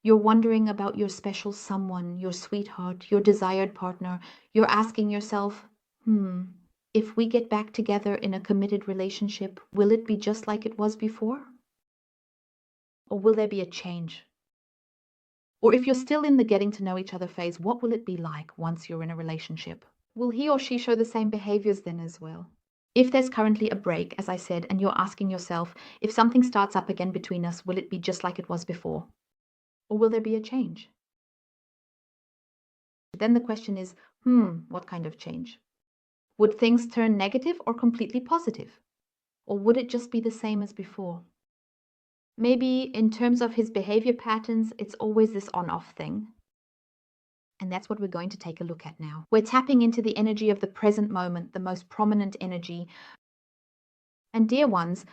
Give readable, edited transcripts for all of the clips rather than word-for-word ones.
You're wondering about your special someone, your sweetheart, your desired partner. You're asking yourself, if we get back together in a committed relationship, will it be just like it was before? Or will there be a change? Or if you're still in the getting to know each other phase, what will it be like once you're in a relationship? Will he or she show the same behaviors then as well? If there's currently a break, as I said, and you're asking yourself, if something starts up again between us, will it be just like it was before? Or will there be a change? Then the question is, what kind of change? Would things turn negative or completely positive? Or would it just be the same as before? Maybe in terms of his behavior patterns, it's always this on-off thing. And that's what we're going to take a look at now. We're tapping into the energy of the present moment, the most prominent energy. And dear ones,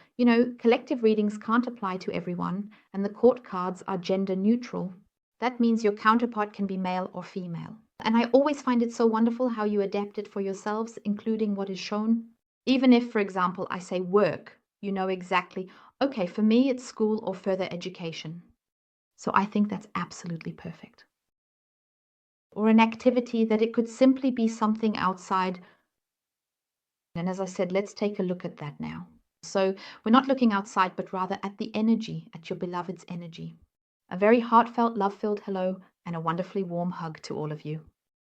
collective readings can't apply to everyone, and the court cards are gender neutral. That means your counterpart can be male or female. And I always find it so wonderful how you adapt it for yourselves, including what is shown. Even if, for example, I say work, you know exactly, okay, for me it's school or further education. So I think that's absolutely perfect. Or an activity that it could simply be something outside. And as I said, let's take a look at that now. So we're not looking outside, but rather at the energy, at your beloved's energy. A very heartfelt, love-filled hello and a wonderfully warm hug to all of you.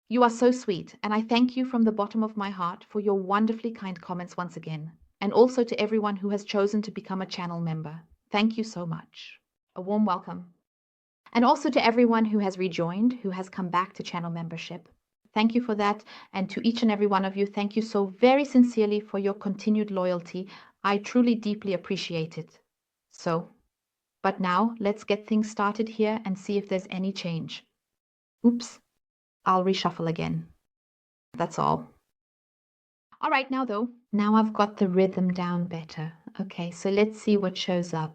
You are so sweet, and I thank you from the bottom of my heart for your wonderfully kind comments once again, and also to everyone who has chosen to become a channel member. Thank you so much. A warm welcome. And also to everyone who has rejoined, who has come back to channel membership. Thank you for that, and to each and every one of you, thank you so very sincerely for your continued loyalty. I truly deeply appreciate it. But now let's get things started here and see if there's any change. Oops, I'll reshuffle again. That's all. All right, now I've got the rhythm down better. Okay, so let's see what shows up.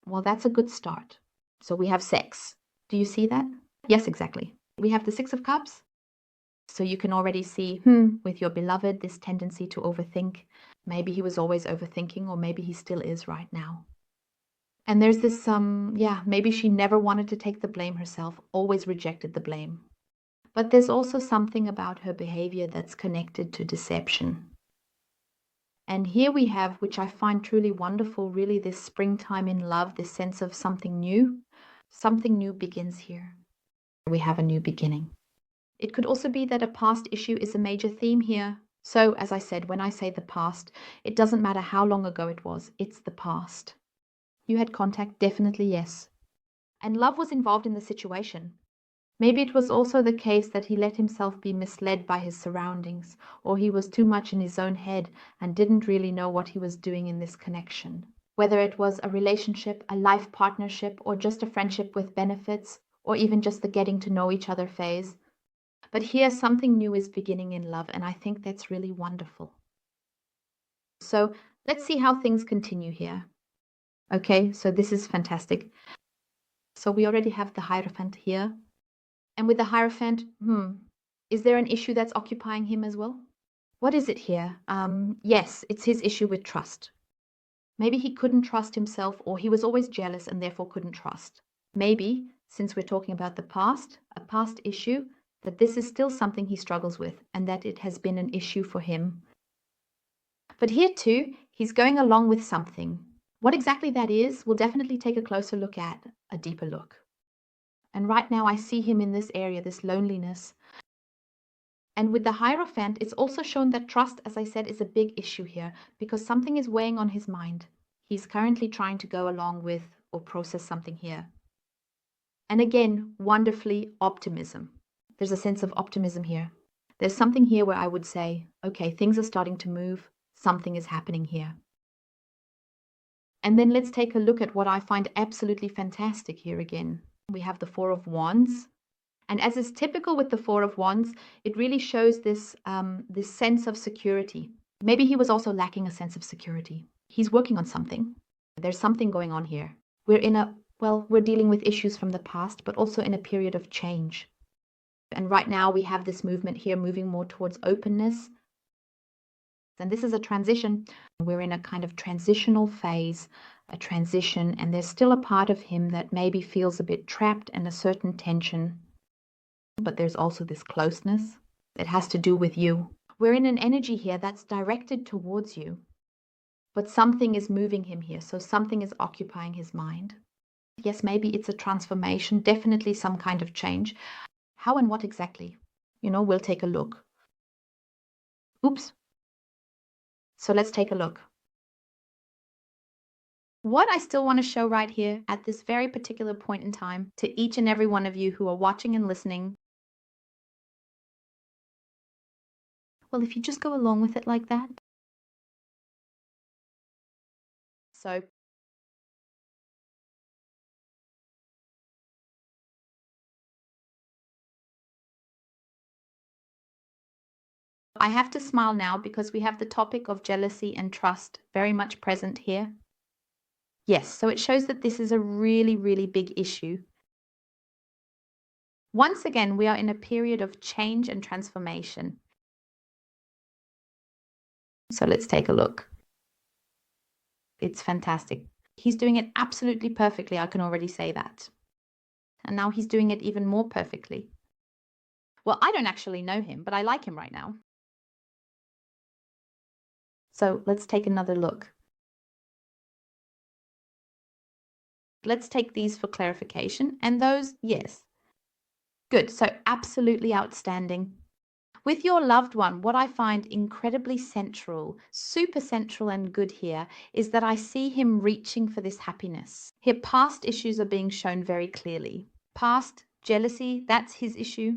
Well, that's a good start. So we have sex. Do you see that? Yes, exactly. We have the Six of Cups. So you can already see, with your beloved, this tendency to overthink. Maybe he was always overthinking, or maybe he still is right now. And there's this, maybe she never wanted to take the blame herself, always rejected the blame. But there's also something about her behavior that's connected to deception. And here we have, which I find truly wonderful, really this springtime in love, this sense of something new. Something new begins here. We have a new beginning. It could also be that a past issue is a major theme here. So, as I said, when I say the past, it doesn't matter how long ago it was, it's the past. You had contact, definitely yes. And love was involved in the situation. Maybe it was also the case that he let himself be misled by his surroundings, or he was too much in his own head and didn't really know what he was doing in this connection. Whether it was a relationship, a life partnership, or just a friendship with benefits, or even just the getting to know each other phase. But here something new is beginning in love, and I think that's really wonderful. So let's see how things continue here. Okay, so this is fantastic. So we already have the Hierophant here. And with the Hierophant, is there an issue that's occupying him as well? What is it here? Yes, it's his issue with trust. Maybe he couldn't trust himself, or he was always jealous and therefore couldn't trust. Maybe, since we're talking about the past, a past issue, that this is still something he struggles with and that it has been an issue for him. But here too, he's going along with something. What exactly that is, we'll definitely take a closer look at, a deeper look. And right now I see him in this area, this loneliness. And with the Hierophant, it's also shown that trust, as I said, is a big issue here because something is weighing on his mind. He's currently trying to go along with or process something here. And again, wonderfully, optimism. There's a sense of optimism here. There's something here where I would say, okay, things are starting to move. Something is happening here. And then let's take a look at what I find absolutely fantastic here again. We have the Four of Wands. And as is typical with the Four of Wands, it really shows this, this sense of security. Maybe he was also lacking a sense of security. He's working on something. There's something going on here. We're dealing with issues from the past, but also in a period of change. And right now we have this movement here moving more towards openness. And this is a transition. We're in a kind of transitional phase, a transition, and there's still a part of him that maybe feels a bit trapped and a certain tension. But there's also this closeness that has to do with you. We're in an energy here that's directed towards you. But something is moving him here, so something is occupying his mind. Yes, maybe it's a transformation, definitely some kind of change. How and what exactly? We'll take a look. Oops. So let's take a look. What I still want to show right here at this very particular point in time to each and every one of you who are watching and listening. Well, if you just go along with it like that. So I have to smile now because we have the topic of jealousy and trust very much present here. Yes, so it shows that this is a really, really big issue. Once again, we are in a period of change and transformation. So let's take a look. It's fantastic. He's doing it absolutely perfectly, I can already say that. And now he's doing it even more perfectly. Well, I don't actually know him, but I like him right now. So let's take another look. Let's take these for clarification. And those, yes. Good. So absolutely outstanding. With your loved one, what I find incredibly central, super central and good here is that I see him reaching for this happiness. Here, past issues are being shown very clearly. Past jealousy, that's his issue.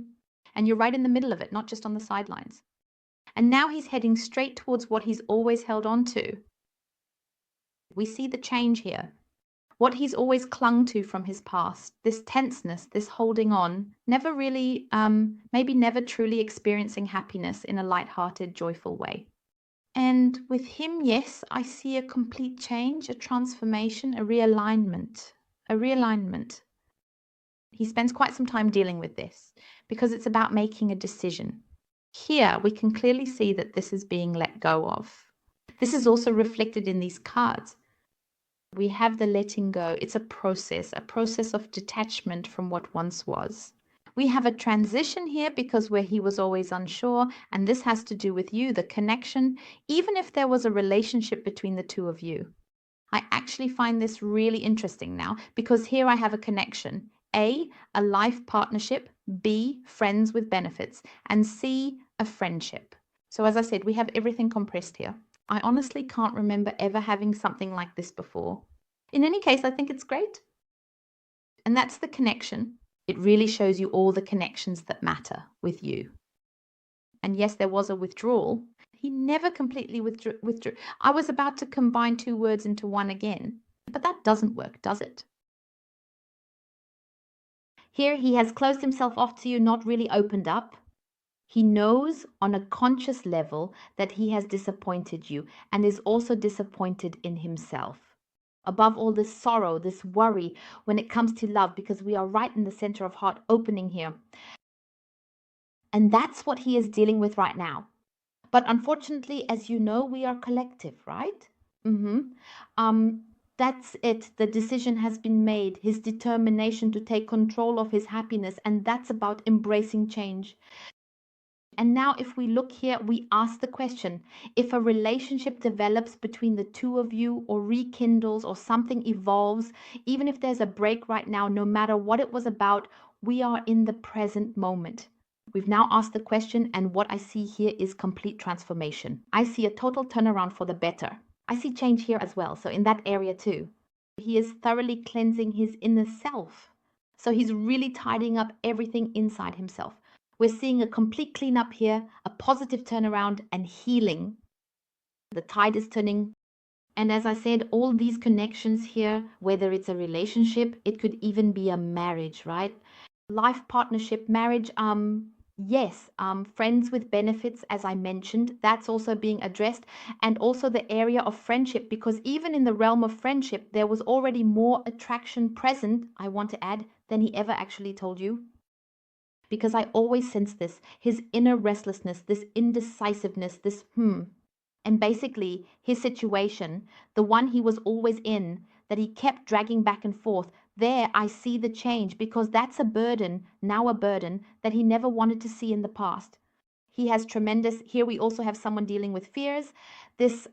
And you're right in the middle of it, not just on the sidelines. And now he's heading straight towards what he's always held on to. We see the change here. What he's always clung to from his past, this tenseness, this holding on, never really, maybe never truly experiencing happiness in a light-hearted, joyful way. And with him, yes, I see a complete change, a transformation, a realignment. He spends quite some time dealing with this because it's about making a decision. Here, we can clearly see that this is being let go of. This is also reflected in these cards. We have the letting go. It's a process of detachment from what once was. We have a transition here because where he was always unsure, and this has to do with you, the connection, even if there was a relationship between the two of you. I actually find this really interesting now because here I have a connection. A life partnership, B, friends with benefits, and C, a friendship. So as I said, we have everything compressed here. I honestly can't remember ever having something like this before. In any case, I think it's great. And that's the connection. It really shows you all the connections that matter with you. And yes, there was a withdrawal. He never completely withdrew. I was about to combine two words into one again, but that doesn't work, does it? Here he has closed himself off to you, not really opened up. He knows on a conscious level that he has disappointed you and is also disappointed in himself. Above all this sorrow, this worry when it comes to love, because we are right in the center of heart opening here. And that's what he is dealing with right now. But unfortunately, as you know, we are collective, right? That's it. The decision has been made. His determination to take control of his happiness, and that's about embracing change. And now if we look here, we ask the question, if a relationship develops between the two of you or rekindles or something evolves, even if there's a break right now, no matter what it was about, we are in the present moment. We've now asked the question, and what I see here is complete transformation. I see a total turnaround for the better. I see change here as well, so in that area too. He is thoroughly cleansing his inner self. So he's really tidying up everything inside himself. We're seeing a complete cleanup here, a positive turnaround and healing. The tide is turning. And as I said, all these connections here, whether it's a relationship, it could even be a marriage, right? Life partnership, marriage, Yes, friends with benefits, as I mentioned, that's also being addressed, and also the area of friendship, because even in the realm of friendship, there was already more attraction present, I want to add, than he ever actually told you. Because I always sense this, his inner restlessness, this indecisiveness, and basically his situation, the one he was always in, that he kept dragging back and forth. There I see the change, because that's a burden, now a burden, that he never wanted to see in the past. He has tremendous, here we also have someone dealing with fears. This,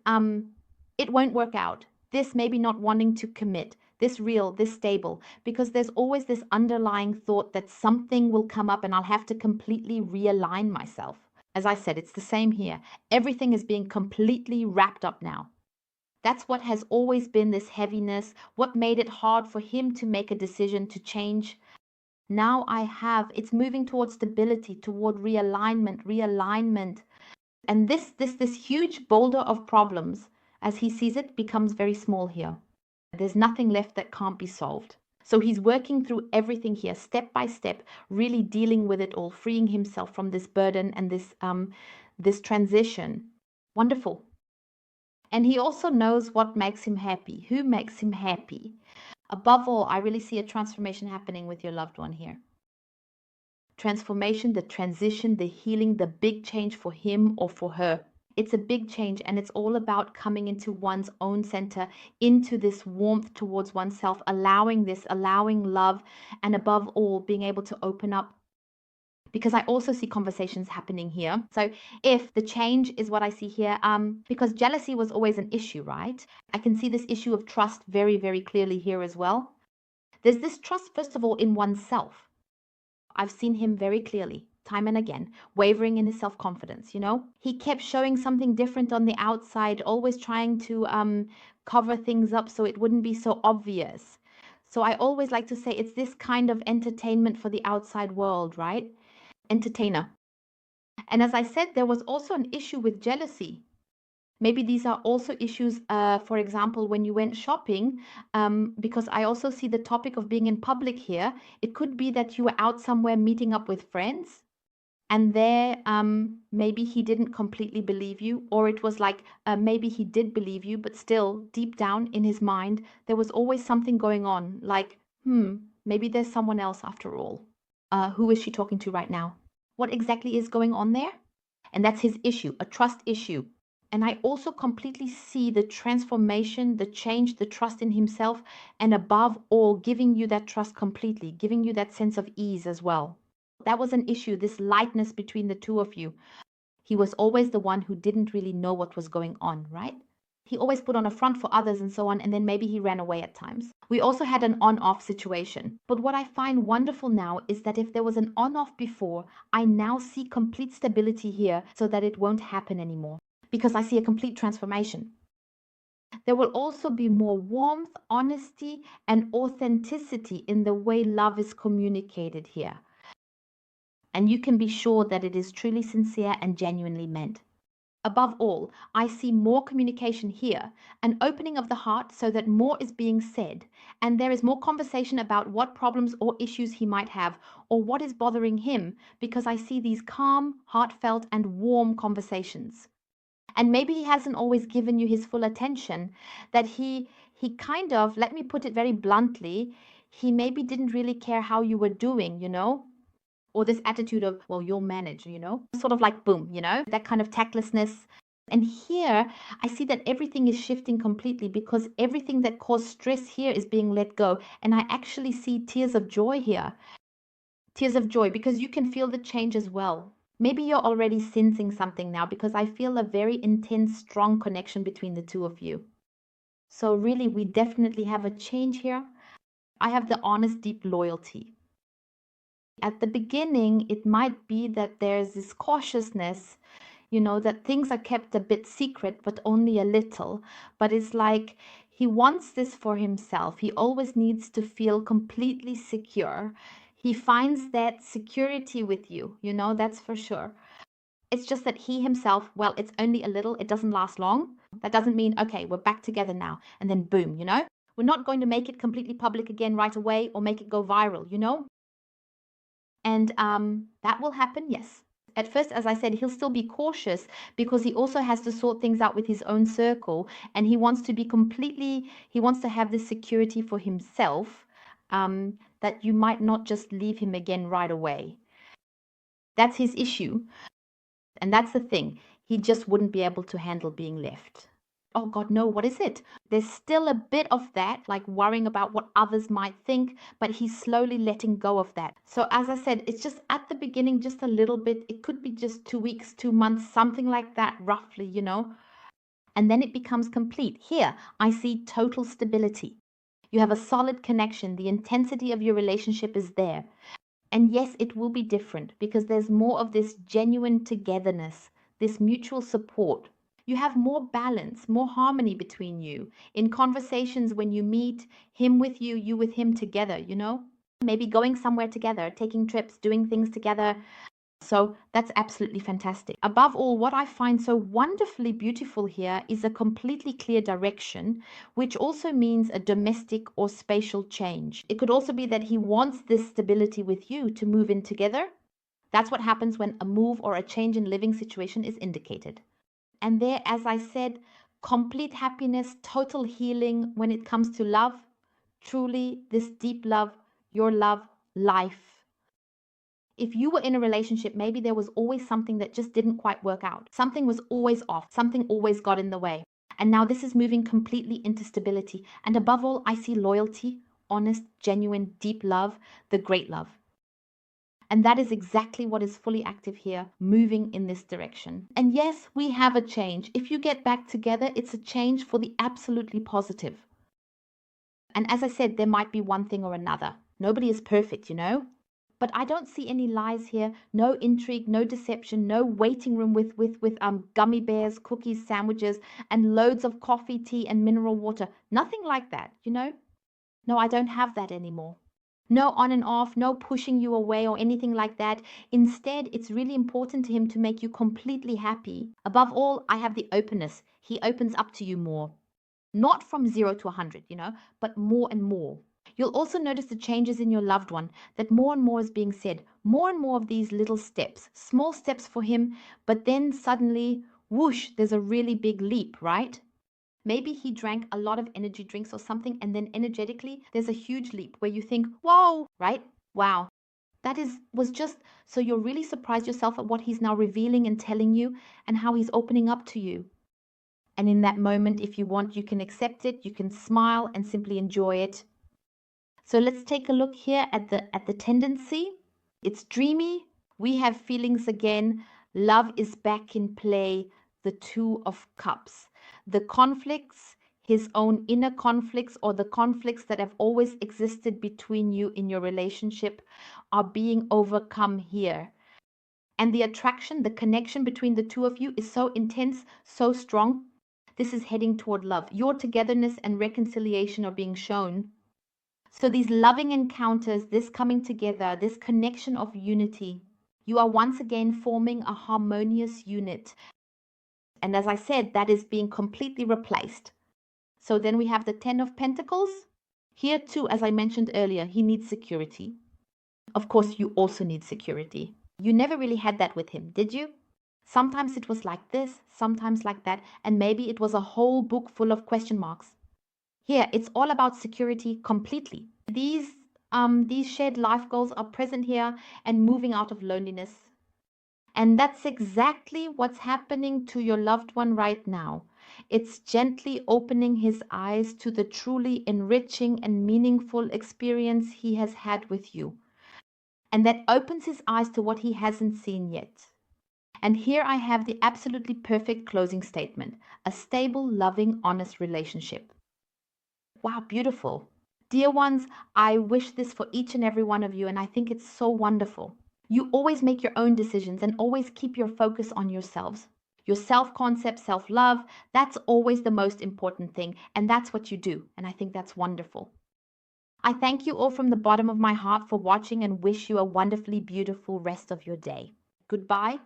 it won't work out. This maybe not wanting to commit, this real, this stable, because there's always this underlying thought that something will come up and I'll have to completely realign myself. As I said, it's the same here. Everything is being completely wrapped up now. That's what has always been this heaviness, what made it hard for him to make a decision to change. Now it's moving towards stability, toward realignment. And this huge boulder of problems, as he sees it, becomes very small here. There's nothing left that can't be solved. So he's working through everything here, step by step, really dealing with it all, freeing himself from this burden and this transition. Wonderful. And he also knows what makes him happy, who makes him happy. Above all, I really see a transformation happening with your loved one here. Transformation, the transition, the healing, the big change for him or for her. It's a big change, and it's all about coming into one's own center, into this warmth towards oneself, allowing love, and above all, being able to open up. Because I also see conversations happening here. So if the change is what I see here, because jealousy was always an issue, right? I can see this issue of trust very, very clearly here as well. There's this trust, first of all, in oneself. I've seen him very clearly, time and again, wavering in his self-confidence, He kept showing something different on the outside, always trying to cover things up so it wouldn't be so obvious. So I always like to say it's this kind of entertainment for the outside world, right? Entertainer. And as I said, there was also an issue with jealousy. Maybe these are also issues, for example, when you went shopping, because I also see the topic of being in public here. It could be that you were out somewhere meeting up with friends, and there maybe he didn't completely believe you, or it was like maybe he did believe you, but still deep down in his mind, there was always something going on, like, maybe there's someone else after all. Who is she talking to right now? What exactly is going on there? And that's his issue, a trust issue. And I also completely see the transformation, the change, the trust in himself, and above all, giving you that trust completely, giving you that sense of ease as well. That was an issue, this lightness between the two of you. He was always the one who didn't really know what was going on, right? He always put on a front for others and so on, and then maybe he ran away at times. We also had an on-off situation. But what I find wonderful now is that if there was an on-off before, I now see complete stability here so that it won't happen anymore, because I see a complete transformation. There will also be more warmth, honesty, and authenticity in the way love is communicated here. And you can be sure that it is truly sincere and genuinely meant. Above all, I see more communication here, an opening of the heart so that more is being said, and there is more conversation about what problems or issues he might have, or what is bothering him, because I see these calm, heartfelt, and warm conversations. And maybe he hasn't always given you his full attention, that he kind of, let me put it very bluntly, he maybe didn't really care how you were doing, or this attitude of, well, you'll manage, sort of like boom, that kind of tactlessness. And here I see that everything is shifting completely, because everything that caused stress here is being let go. And I actually see tears of joy here. Tears of joy, because you can feel the change as well. Maybe you're already sensing something now, because I feel a very intense, strong connection between the two of you. So really, we definitely have a change here. I have the honest, deep loyalty. At the beginning, it might be that there's this cautiousness, that things are kept a bit secret, but only a little. But it's like he wants this for himself. He always needs to feel completely secure. He finds that security with you, that's for sure. It's just that he himself, well, it's only a little, it doesn't last long. That doesn't mean, okay, we're back together now, and then boom, We're not going to make it completely public again right away or make it go viral, And that will happen, yes. At first, as I said, he'll still be cautious because he also has to sort things out with his own circle, and he wants to be he wants to have this security for himself, that you might not just leave him again right away. That's his issue. And that's the thing. He just wouldn't be able to handle being left. Oh God, no, what is it? There's still a bit of that, like worrying about what others might think, but he's slowly letting go of that. So as I said, it's just at the beginning, just a little bit. It could be just 2 weeks, 2 months, something like that, roughly, And then it becomes complete. Here, I see total stability. You have a solid connection. The intensity of your relationship is there. And yes, it will be different because there's more of this genuine togetherness, this mutual support. You have more balance, more harmony between you in conversations when you meet, him with you with him together. Maybe going somewhere together, taking trips, doing things together. So that's absolutely fantastic. Above all, what I find so wonderfully beautiful here is a completely clear direction, which also means a domestic or spatial change. It could also be that he wants this stability with you to move in together. That's what happens when a move or a change in living situation is indicated. And there, as I said, complete happiness, total healing when it comes to love. Truly, this deep love, your love, life. If you were in a relationship, maybe there was always something that just didn't quite work out. Something was always off. Something always got in the way. And now this is moving completely into stability. And above all, I see loyalty, honest, genuine, deep love, the great love. And that is exactly what is fully active here, moving in this direction. And yes, we have a change. If you get back together, it's a change for the absolutely positive. And as I said, there might be one thing or another. Nobody is perfect. But I don't see any lies here, no intrigue, no deception, no waiting room with gummy bears, cookies, sandwiches, and loads of coffee, tea, and mineral water. Nothing like that. No, I don't have that anymore. No on and off, no pushing you away or anything like that. Instead, it's really important to him to make you completely happy. Above all, I have the openness. He opens up to you more. Not from 0 to 100, but more and more. You'll also notice the changes in your loved one, that more and more is being said, more and more of these little steps, small steps for him, but then suddenly, whoosh, there's a really big leap, right? Maybe he drank a lot of energy drinks or something, and then energetically, there's a huge leap where you think, whoa, right? Wow. Was just, so you're really surprised yourself at what he's now revealing and telling you and how he's opening up to you. And in that moment, if you want, you can accept it, you can smile and simply enjoy it. So let's take a look here at the tendency. It's dreamy. We have feelings again. Love is back in play. The Two of Cups. The conflicts, his own inner conflicts, or the conflicts that have always existed between you in your relationship, are being overcome here. And the attraction, the connection between the two of you is so intense, so strong. This is heading toward love. Your togetherness and reconciliation are being shown. So these loving encounters, this coming together, this connection of unity, you are once again forming a harmonious unit. And as I said, that is being completely replaced. So then we have the Ten of Pentacles. Here too, as I mentioned earlier, he needs security. Of course, you also need security. You never really had that with him, did you? Sometimes it was like this, sometimes like that, and maybe it was a whole book full of question marks. Here, it's all about security completely. These shared life goals are present here and moving out of loneliness. And that's exactly what's happening to your loved one right now. It's gently opening his eyes to the truly enriching and meaningful experience he has had with you. And that opens his eyes to what he hasn't seen yet. And here I have the absolutely perfect closing statement: a stable, loving, honest relationship. Wow, beautiful. Dear ones, I wish this for each and every one of you, and I think it's so wonderful. You always make your own decisions and always keep your focus on yourselves. Your self-concept, self-love, that's always the most important thing, and that's what you do, and I think that's wonderful. I thank you all from the bottom of my heart for watching and wish you a wonderfully beautiful rest of your day. Goodbye.